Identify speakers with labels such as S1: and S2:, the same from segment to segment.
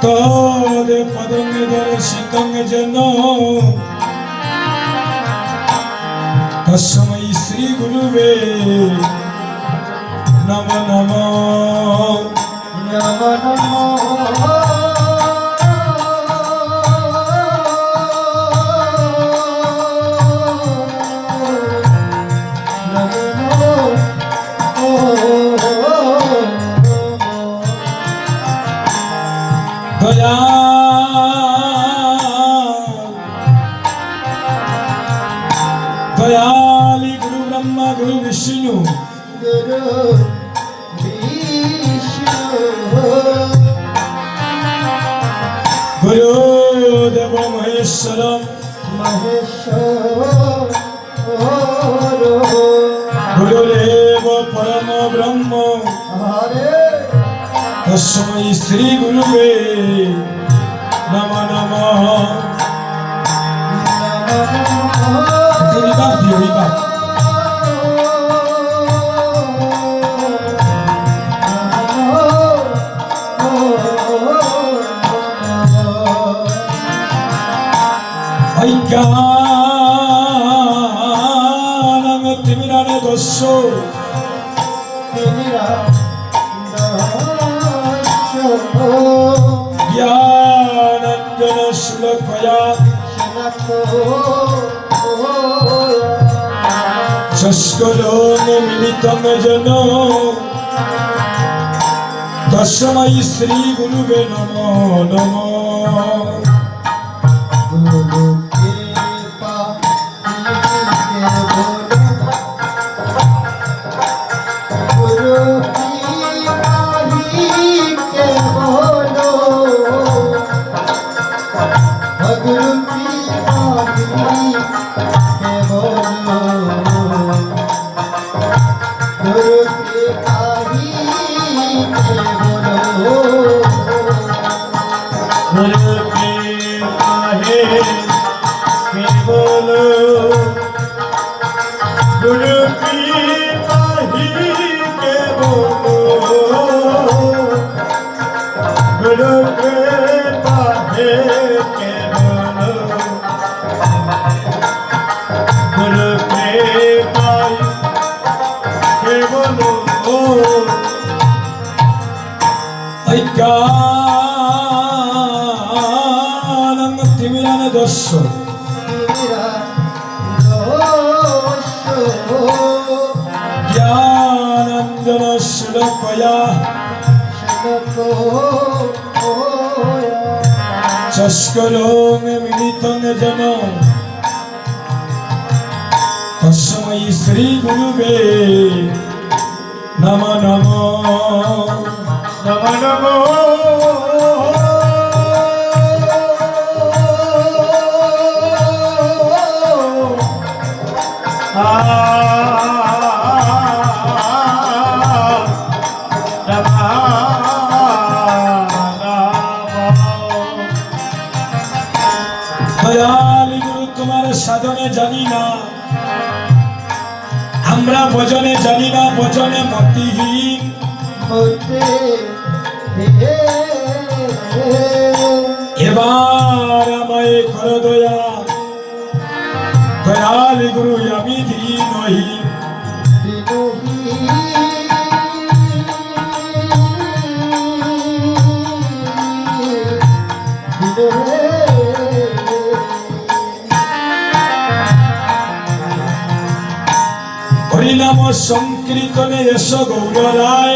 S1: तोरे पदंग दर्शितं जन तस्मै श्री गुरुवे नमो नमो
S2: नमो नमो
S1: दयाली गुरु ब्रह्मा गुरु विष्णु गुरुदेव महेश्वर गुरुदेव परम ब्रह्म तस्मै श्री गुरुवे नमो नमः तिमिराने दस्यो ज्ञानंजन श्लोकया चष्करोन मिलितं जन तस्मै श्री गुरुवे नमो नमो तिमिराने दस्यो ज्ञानंजन श्लोकया चष्करोन मिलितं जन तस्मै श्री गुरुवे नमो नमो नमो नमो दयाली गुरु तुम्हारे साधने जानी ना हमरा भजने जानी ना भजने मतिहीन एबार आमाय कर दया दयाली गुरु आमी दीनहीन हरिनाम संकीर्तने यश गौराय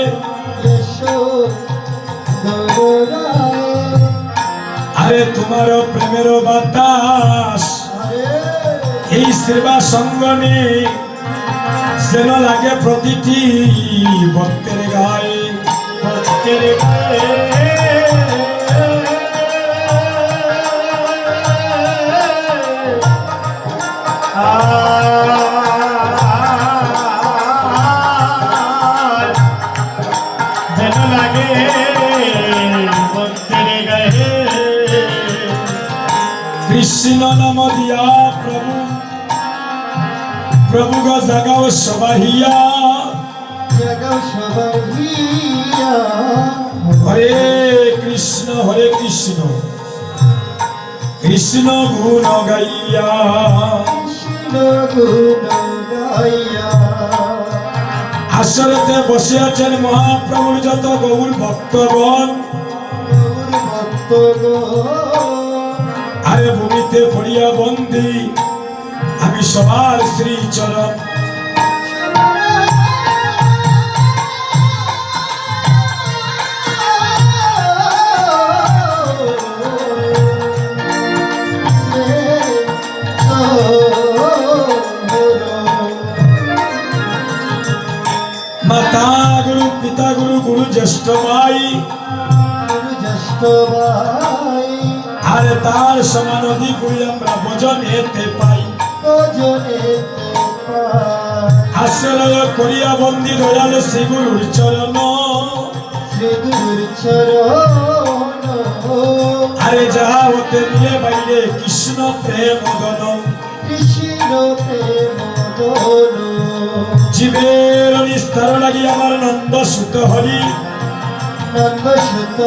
S1: अरे तुम्हार प्रेमेर बातास सेवा संगने जेन लागे प्रतिटी भक्तेर गाये कृष्ण नाम दिया प्रभु प्रभु को जगाओ सबाहिया কৃষ্ণ গুণ গাইয়া
S2: কৃষ্ণ গুণ গাইয়া
S1: আসরেতে বসে আছেন মহাপ্রভুর যত গৌর ভক্তগণ
S2: গৌর ভক্তগণ
S1: আরে ভূমিতে পড়িয়া বন্দি আমি সবার শ্রীচরণ মাতা গুরু পিতা গুরু গুরু জ্যেষ্ঠ ভাই
S2: জ্যেষ্ঠ ভাই
S1: আরে তার সমান অধিগুরু আমরা ভজনেতে পাই
S2: ভজনেতে পাই
S1: আশ্রয় করিয়া বন্দি দয়াল শ্রী গুরুর চরণ
S2: শ্রী গুরুর চরণ
S1: আরে যাহা হতে মিলে বাইরে কৃষ্ণ প্রেম গণ
S2: কৃষ্ণ প্রেম গণ
S1: জীবের নিস্তার লাগি আমার নন্দ সুত হরি
S2: নন্দ সুত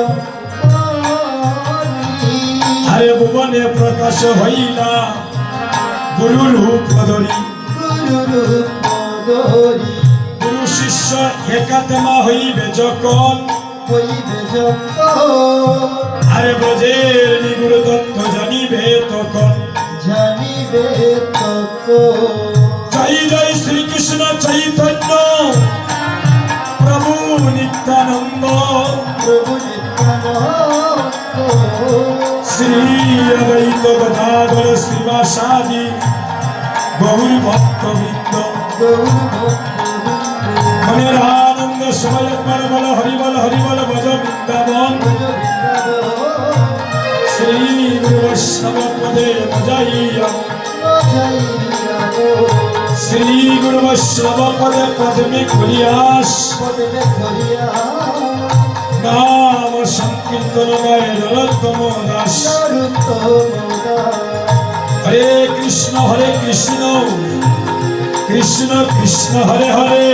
S1: আরে ভুবনে প্রকাশ হইলা গুরু রূপ ধরি
S2: গুরু রূপ ধরি
S1: গুরু শিষ্য একাত্মা হইবে যখন
S2: হইবে যখন
S1: আরে ব্রজের নিগুরু তত্ত্ব জানিবে তখন
S2: জানিবে তখন
S1: জয় জয় শ্রীকৃষ্ণ চৈতন্য প্রভু নিত্যানন্দ
S2: প্রভু নিত্যানন্দ
S1: শ্রী অদ্বৈত গদাধর শ্রীবাসাদি গৌর ভক্তবৃন্দ
S2: গৌর ভক্তবৃন্দ
S1: মনের আনন্দ সবাই একবার বল হরিবল হরিবল ভজ বৃন্দাবন শ্রী গুরু বৈষ্ণব পদে মজাইয়া শ্রী গুরু বৈষ্ণব পদে পদ্মে করিয়াস নাম সংকীর্তন গায়ে নরোত্তম দাস হরে কৃষ্ণ কৃষ্ণ কৃষ্ণ হরে হরে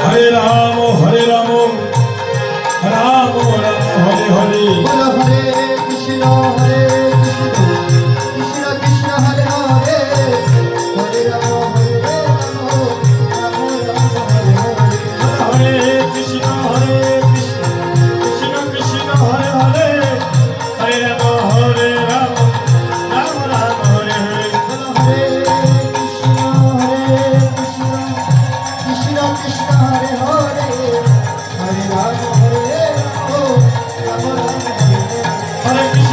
S1: হরে রাম রাম রাম হরে হরে
S2: হরে কৃষ্ণ হরে কৃষ্ণ কৃষ্ণ কৃষ্ণ হরে হরে হরে রাম রাম রাম হরে হরে
S1: হরে কৃষ্ণ কৃষ্ণ কৃষ্ণ হরে হরে হরে রাম রাম রাম হরে হরে
S2: হরে কৃষ্ণ কৃষ্ণ কৃষ্ণ হরে হরে হরে রাম রাম রাম হরে হরে
S1: হরে